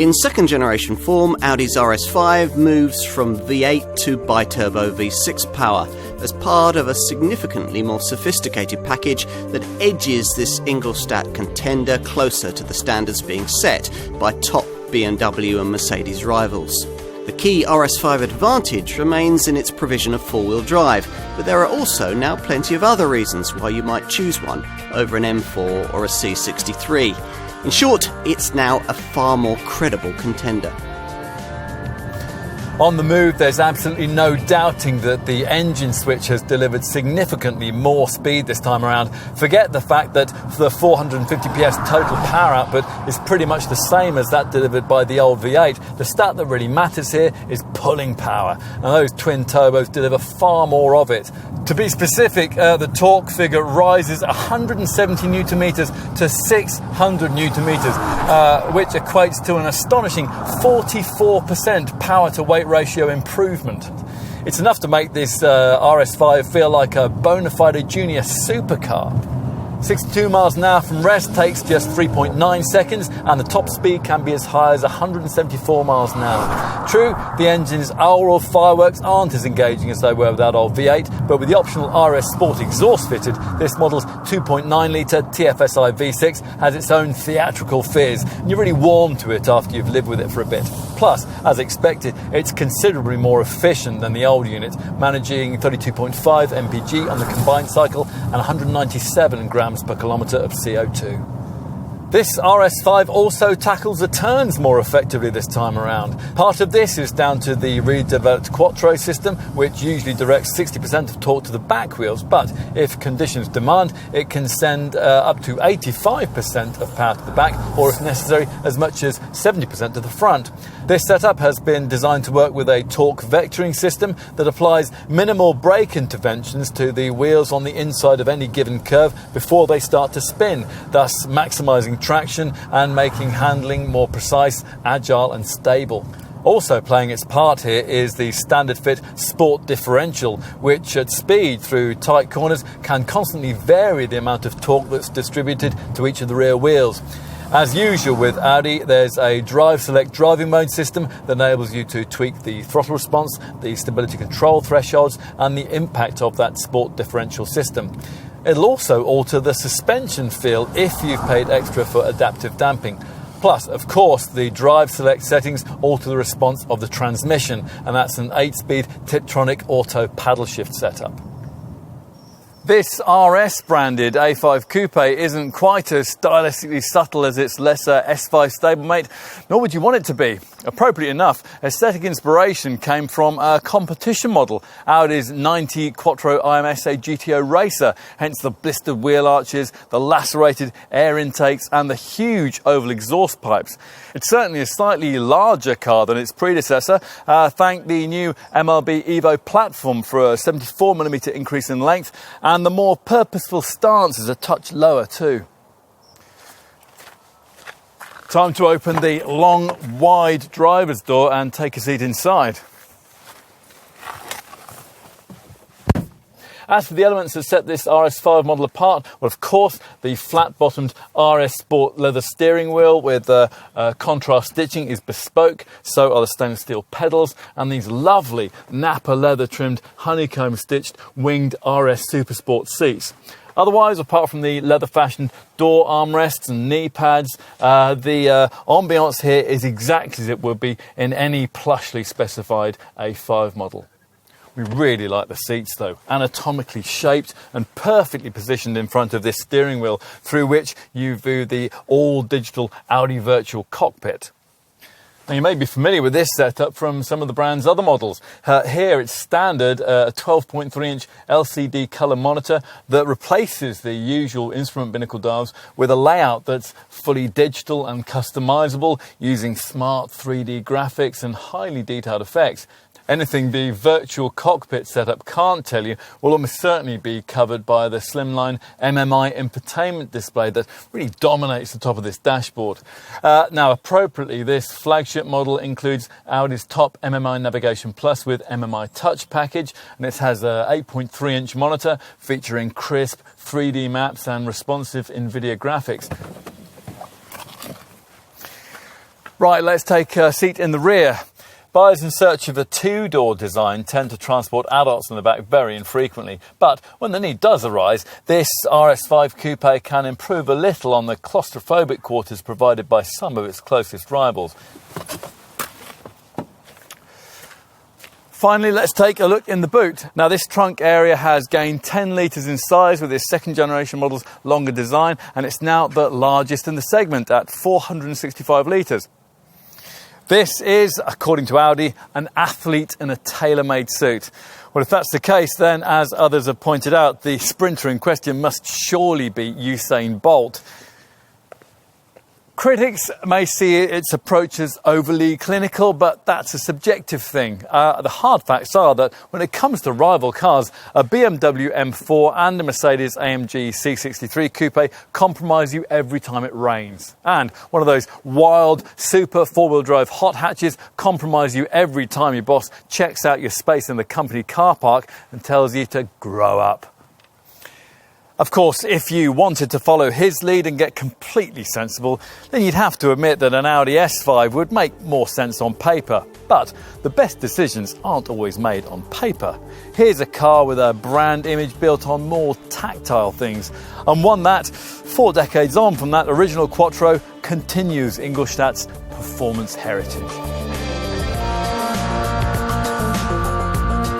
In second generation form, Audi's RS5 moves from V8 to biturbo V6 power as part of a significantly more sophisticated package that edges this Ingolstadt contender closer to the standards being set by top BMW and Mercedes rivals. The key RS5 advantage remains in its provision of four-wheel drive, but there are also now plenty of other reasons why you might choose one over an M4 or a C63. In short, it's now a far more credible contender. On the move, there's absolutely no doubting that the engine switch has delivered significantly more speed this time around. Forget the fact that the 450 PS total power output is pretty much the same as that delivered by the old V8. The stat that really matters here is pulling power, and those twin turbos deliver far more of it. To be specific, the torque figure rises 170 newton meters to 600 newton meters, which equates to an astonishing 44% power to weight ratio improvement. It's enough to make this RS5 feel like a bona fide junior supercar. 62 miles an hour from rest takes just 3.9 seconds, and the top speed can be as high as 174 miles an hour. True, the engine's aural fireworks aren't as engaging as they were with that old V8, but with the optional RS Sport exhaust fitted, this model's 2.9-litre TFSI V6 has its own theatrical fizz, and you're really warm to it after you've lived with it for a bit. Plus, as expected, it's considerably more efficient than the old unit, managing 32.5 mpg on the combined cycle and 197 grams per kilometre of CO2. This RS5 also tackles the turns more effectively this time around. Part of this is down to the redeveloped Quattro system, which usually directs 60% of torque to the back wheels, but if conditions demand, it can send up to 85% of power to the back, or if necessary, as much as 70% to the front. This setup has been designed to work with a torque vectoring system that applies minimal brake interventions to the wheels on the inside of any given curve before they start to spin, thus maximising traction and making handling more precise, agile and stable. Also playing its part here is the standard fit sport differential, which at speed through tight corners can constantly vary the amount of torque that's distributed to each of the rear wheels. As usual with Audi, there's a drive select driving mode system that enables you to tweak the throttle response, the stability control thresholds and the impact of that sport differential system. It'll also alter the suspension feel if you've paid extra for adaptive damping. Plus, of course, the drive select settings alter the response of the transmission, and that's an 8-speed Tiptronic auto paddle shift setup. This RS-branded A5 Coupe isn't quite as stylistically subtle as its lesser S5 stablemate, nor would you want it to be. Appropriately enough, aesthetic inspiration came from a competition model, Audi's 90 Quattro IMSA GTO Racer, hence the blistered wheel arches, the lacerated air intakes and the huge oval exhaust pipes. It's certainly a slightly larger car than its predecessor, thank the new MLB Evo platform for a 74mm increase in length, and the more purposeful stance is a touch lower too. Time to open the long, wide driver's door and take a seat inside. As for the elements that set this RS5 model apart, well, of course, the flat-bottomed RS Sport leather steering wheel with contrast stitching is bespoke, so are the stainless steel pedals, and these lovely Napa leather-trimmed, honeycomb-stitched, winged RS Supersport seats. Otherwise, apart from the leather-fashioned door armrests and knee pads, the ambiance here is exactly as it would be in any plushly specified A5 model. We really like the seats though, anatomically shaped and perfectly positioned in front of this steering wheel, through which you view the all-digital Audi virtual cockpit. Now, you may be familiar with this setup from some of the brand's other models. Here it's standard, a 12.3-inch LCD colour monitor that replaces the usual instrument binnacle dials with a layout that's fully digital and customisable, using smart 3D graphics and highly detailed effects. Anything the virtual cockpit setup can't tell you will almost certainly be covered by the slimline MMI infotainment display that really dominates the top of this dashboard. Now, appropriately, this flagship model includes Audi's top MMI Navigation Plus with MMI Touch package, and it has a 8.3-inch monitor featuring crisp 3D maps and responsive NVIDIA graphics. Right, let's take a seat in the rear. Buyers in search of a two-door design tend to transport adults in the back very infrequently, but when the need does arise, this RS5 coupe can improve a little on the claustrophobic quarters provided by some of its closest rivals. Finally, let's take a look in the boot. Now, this trunk area has gained 10 litres in size with this second generation model's longer design, and it's now the largest in the segment at 465 litres. This is, according to Audi, an athlete in a tailor-made suit. Well, if that's the case, then, as others have pointed out, the sprinter in question must surely be Usain Bolt. Critics may see its approach as overly clinical, but that's a subjective thing. The hard facts are that when it comes to rival cars, a BMW M4 and a Mercedes AMG C63 coupe compromise you every time it rains. And one of those wild, super four-wheel drive hot hatches compromise you every time your boss checks out your space in the company car park and tells you to grow up. Of course, if you wanted to follow his lead and get completely sensible, then you'd have to admit that an Audi S5 would make more sense on paper. But the best decisions aren't always made on paper. Here's a car with a brand image built on more tactile things, and one that, 4 decades on from that original Quattro, continues Ingolstadt's performance heritage.